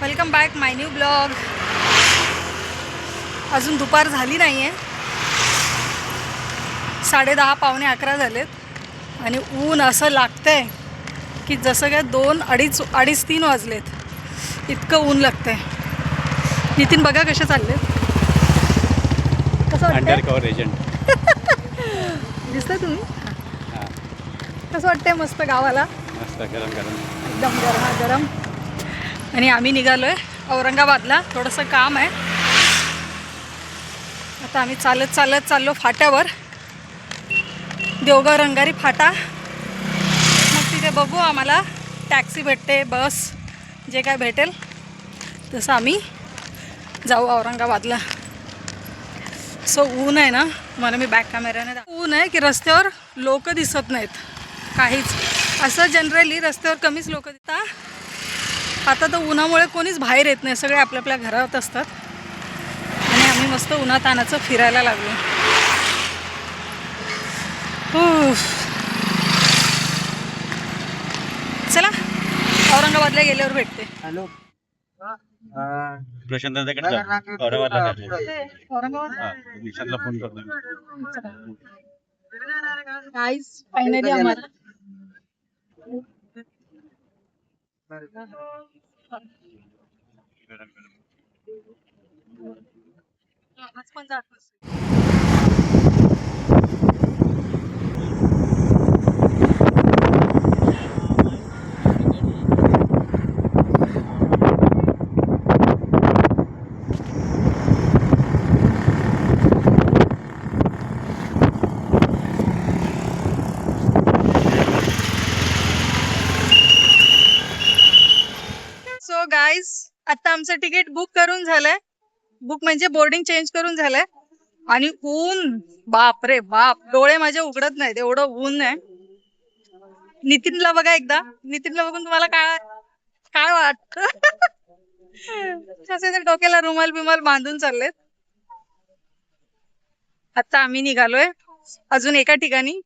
Welcome back माय new blog. अजून दुपार झाली नाही आहे, 10:30 पावणे 11 झालेत आणि ऊन असं लागतंय की जसं काय 2-2:30-3 वाजलेत. इतकं ऊन लागतंय. नितीन बघा कसे चालले, कसं अंडर कव्हर एजंट दिसतंय तुम्ही. कसं वाटतंय मस्त गावाला, मस्त गरम गरम एकदम गरम. आणि आम्ही निघालो आहे औरंगाबादला, थोडंसं काम आहे. आता आम्ही चालत चाललो फाट्यावर, देवगाव रंगारी फाटा. मग तिथे बघू आम्हाला टॅक्सी भेटते, बस, जे काय भेटेल तसं आम्ही जाऊ औरंगाबादला. सो ऊन आहे ना, मला मी बॅक कॅमेऱ्याने ऊन आहे की रस्त्यावर लोक दिसत नाहीत काहीच. असं जनरली रस्त्यावर कमीच लोक दिसतात. आता तर उन्हामुळे कोणीच बाहेर येत नाही, सगळे आपल्या आपल्या घरात असतात. आणि आम्ही मस्त उन्हातानाचं फिरायला लागलो. चला औरंगाबादला गेल्यावर भेटते. हॅलो प्रशांत दादाकडे जा. औरंगाबादला औरंगाबाद फोन करतो. गाइस फाइनली हमारा आज पण जात सो गाइस आता आमचं तिकीट बुक करून झालंय. बुक म्हणजे बोर्डिंग चेंज करून झालंय. आणि ऊन, बाप रे बाप, डोळे माझे उघडत नाहीत एवढं ऊन आहे. नितीनला बघा एकदा, नितीनला बघून तुम्हाला काय काय वाटतं? कसे डोक्याला रुमाल बिमाल बांधून चाललेत. आता आम्ही निघालोय अजून एका ठिकाणी.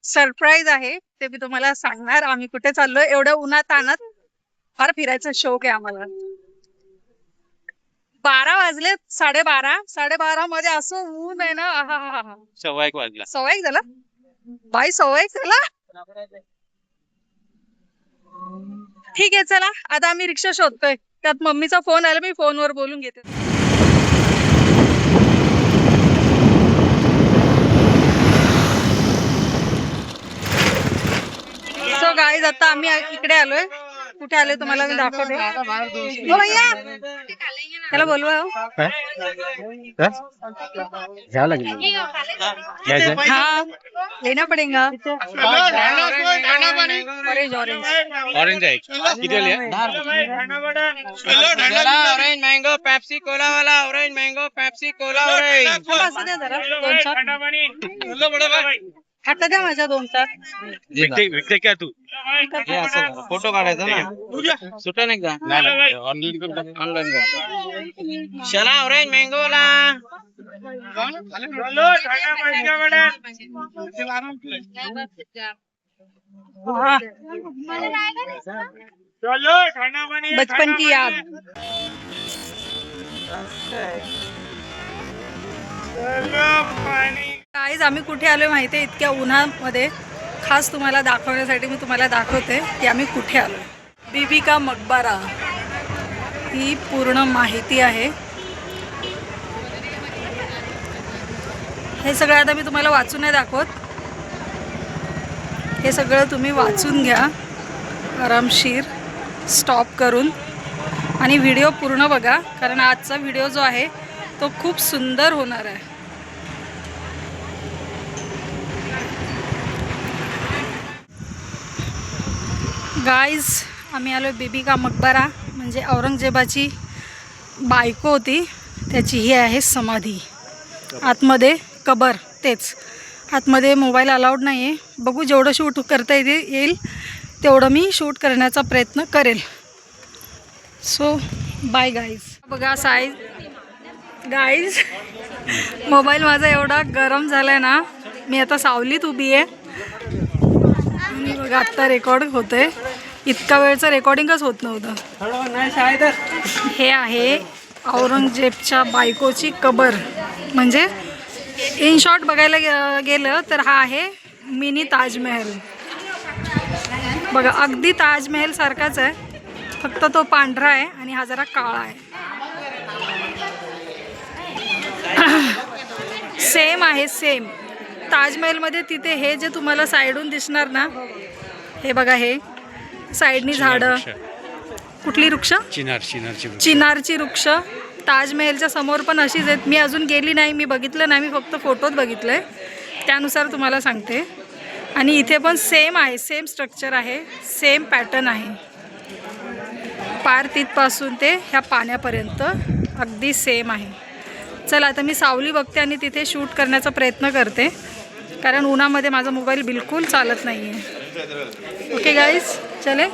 सरप्राईज आहे ते मी तुम्हाला सांगणार. आम्ही कुठे चाललोय, एवढ्या उन्हात आणत फार फिरायचा शौक आहे आम्हाला. 12 वाजलेत, 12:30 मध्ये असं ऊन आहे ना. 1:15 वाजला. 1:15 झाला बाई, 1:15 झाला. ठीक आहे चला, आता आम्ही रिक्षा शोधतोय. त्यात मम्मीचा फोन आला, मी फोनवर बोलून घेते. सो गाईज आता आम्ही इकडे आलोय. कुठे आलोय तुम्हाला मी दाखवते. ओ भैया, त्याला बोलवा. घ्यावं लागेल. हाँ लेना पड़ेगा. ऑरेंज आहे किती वाली आहे? ऑरेंज मँगो पेप्सी कोला वाला, orange mango Pepsi Cola orange. असं द्या जरा 2-4. आता द्या माझ्या 2-4. विकते क्या तू? फोटो काढायचा ना, सुटा नाही का? ऑनलाईन चला ऑरेंज मँगो ला. बचपन की याद. गाईज आम्ही कुठे आलोय माहितीये, इतक्या उन्हामध्ये खास तुम्हाला दाखवण्यासाठी मी तुम्हाला दाखवते की आम्ही कुठे आलोय. बीबी का मकबरा ही पूर्ण माहिती आहे. हे सगळं आता मी तुम्हाला वाचून नाही दाखवत, हे सगळं तुम्ही वाचून घ्या आरामशीर स्टॉप करून. आणि व्हिडिओ पूर्ण बघा, कारण आजचा व्हिडिओ जो आहे तो खूप सुंदर होणार आहे. गाईज आम्ही आलो बीबी का मकबरा, म्हणजे औरंगजेबाची बायको होती त्याची ही आहे समाधी. आतमध्ये कबर, तेच आतमध्ये मोबाईल अलाउड नाही आहे. बघू जेवढं शूट करता येईल तेवढं मी शूट करण्याचा प्रयत्न करेल. So bye guys. बघा साईज गाईज, मोबाईल माझा एवढा गरम झाला आहे ना, मी आता सावलीत उभी आहे आणि बघा आत्ता रेकॉर्ड होते. इतका वेळचं रेकॉर्डिंगच होत नव्हतं. हे आहे औरंगजेबच्या बायकोची कबर. म्हणजे इन शॉर्ट बघायला गेलं तर हा आहे मिनी ताजमहल. बघा अगदी ताजमहल सारखाच आहे, फक्त तो पांढरा आहे आणि हा जरा काळा आहे. सेम आहे सेम. ताजमहलमध्ये तिथे हे जे तुम्हाला साईडून दिसणार ना, हे बघा, हे साईडनी झाडं. कुठली वृक्ष? चिनारची वृक्ष. ताजमहलच्या समोर पण अशीच आहेत. मी अजून गेली नाही, मी बघितलं नाही, मी फक्त फोटोत बघितलं आहे, त्यानुसार तुम्हाला सांगते. आणि इथे पण सेम आहे, सेम स्ट्रक्चर आहे, सेम पॅटर्न आहे. पार तिथपासून ते ह्या पाण्यापर्यंत अगदी सेम आहे. चला आता मी सावली बघते आणि तिथे शूट करण्याचा प्रयत्न करते, कारण उन्हामध्ये माझा मोबाईल बिलकुल चालत नाही आहे. ओके गाईज, चले.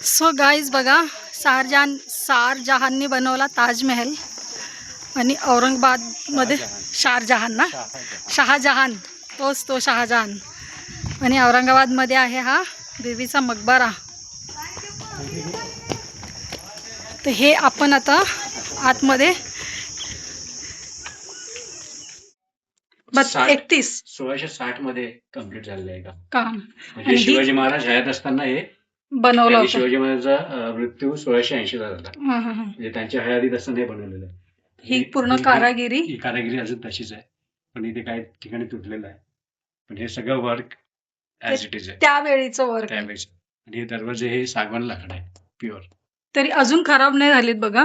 सो गाईज बघा, शारजहानने बनवला ताजमहल. आणि औरंगाबादमध्ये शारजहान ना, शहाजहान, तोच तो शहाजहान. आणि औरंगाबादमध्ये आहे हा देवीचा मकबरा. तर हे आपण आता आतमध्ये 1660 मध्ये कम्प्लीट झालेलं आहे काम. म्हणजे शिवाजी महाराज हयात असताना हे बनवलं होतं. शिवाजी महाराजांचा मृत्यू 1680 ला झाला. हां. म्हणजे त्यांच्या हयातीत असताना हे बनवलेलं आहे. ही पूर्ण कारागिरी ही कारागिरी अजून तशीच आहे, पण इथे काही ठिकाणी तुटलेलं आहे. पण हे सगळं वर्क ऍज इट इज आहे, त्यावेळीचं वर्क. त्यावेळेस. आणि हे दरवाजे हे सागवान लाकड आहे, प्युअर. तरी अजून खराब नाही झालीत बघा,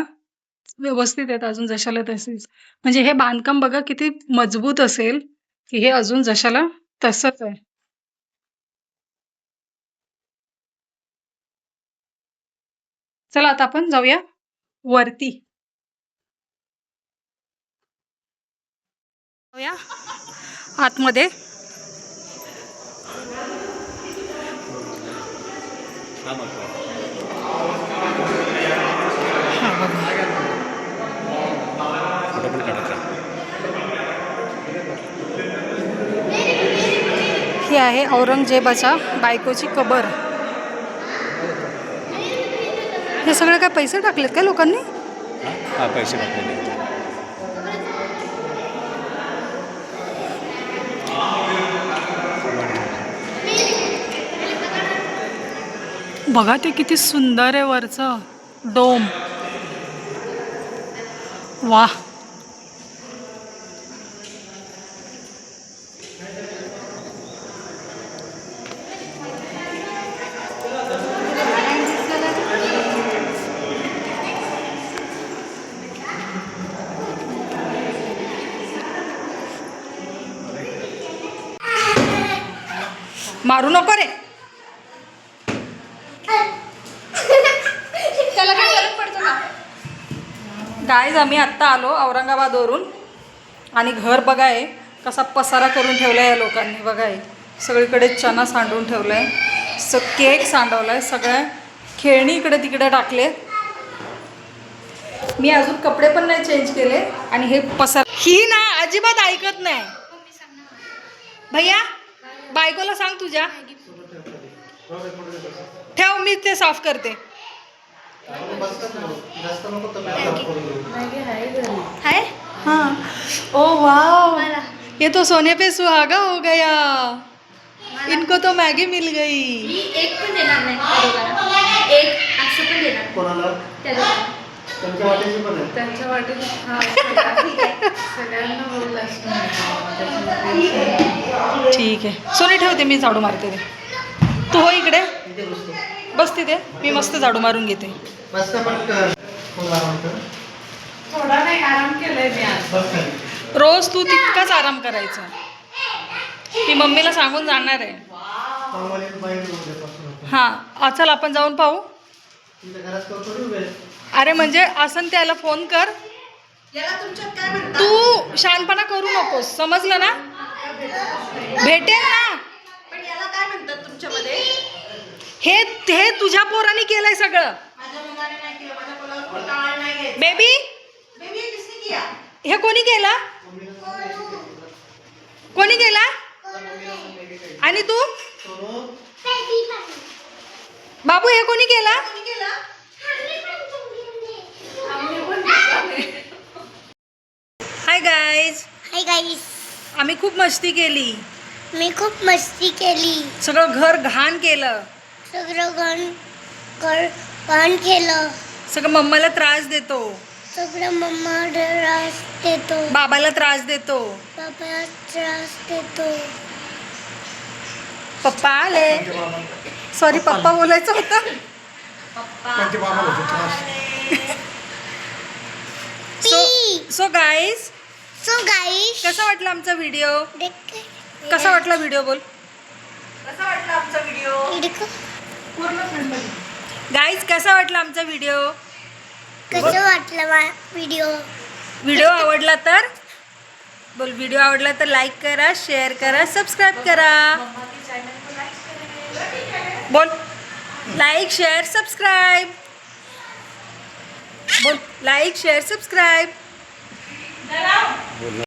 व्यवस्थित आहेत अजून जशाला तसेच. म्हणजे हे बांधकाम बघा किती मजबूत असेल, की हे अजून जशाला तसंच आहे. चला आता आपण जाऊया वरती. जाऊया आतमध्ये. ही आहे औरंगजेबाच्या बायकोची कबर. हे सगळे काय पैसे टाकलेत का लोकांनी? हा, पैसे टाकलेले. बघा ते किती सुंदर आहे वरचं डोम. वाह. मारू नको रे. त्याला काय फरक पडतो का? गाईज आम्ही आत्ता आलो औरंगाबादवरून आणि घर बघाय कसा पसारा करून ठेवला आहे या लोकांनी. बघाय सगळीकडे चना सांडून ठेवला आहे, केक सांडवला आहे, सगळ्या खेळणी इकडे तिकडे टाकले. मी अजून कपडे पण नाही चेंज केले आणि हे पसार. ही ना अजिबात ऐकत नाही. भैया बायकोला सांग तुझ्या, ठेव मी ते साफ करते. है हाँ. ओ वाह, ये तो सोने पे सुहागा हो गया. इनको तो मैगी मिल गई. एक पण देणार नाही, एक असं पण देणार कोणाला? त्यांच्या वाटेची पण आहे, त्यांच्या वाटेची. सगळ्यांना बोलला ठीक आहे. सोने ठेवते, मी झाडू मारते ते. तू हो इकडे बस तिथे, मी मस्त झाडू मारून घेते. थोडा नाही आराम केलाय मी आज. रोज तू तितकाच आराम करायचा. ती मम्मीला सांगून जाणार आहे. हां चल आपण जाऊन पाहू. अरे म्हणजे असं त्याला फोन कर. तू शहाणपणा करू नकोस, समजलं ना? भेटेल ना. पण याला काय म्हणतात तुमच्यामध्ये? हे तुझ्या पोराने केलंय सगळं. बेबी हे कोणी केला? कोणी केला? आणि तू बाबू हे कोणी केला? हाय गाईज, हाय गाईस, आम्ही खूप मस्ती केली. मी खूप मस्ती केली. सगळं घर घाण केलं. सगळं घण केलं. सगळं मम्माला त्रास देतो. सगळं मम्मा त्रास देतो. बाबाला त्रास देतो. बाबाला त्रास देतो. पप्पा आले. सॉरी, पप्पा बोलायचं होतं. सो गाईज, सो गाईस, कसा वाटला आमचा व्हिडिओ? देखो कसा वाटला व्हिडिओ बोल. गाईज, कसा वाटला आमचा व्हिडिओ? कसं वाटलं व्हिडिओ? व्हिडिओ आवडला तर बोल, व्हिडिओ आवडला तर लाईक करा, शेअर करा, सबस्क्राईब करा. बोल, लाईक शेअर सबस्क्राईब. बोल, लाईक शेअर सबस्क्राईब.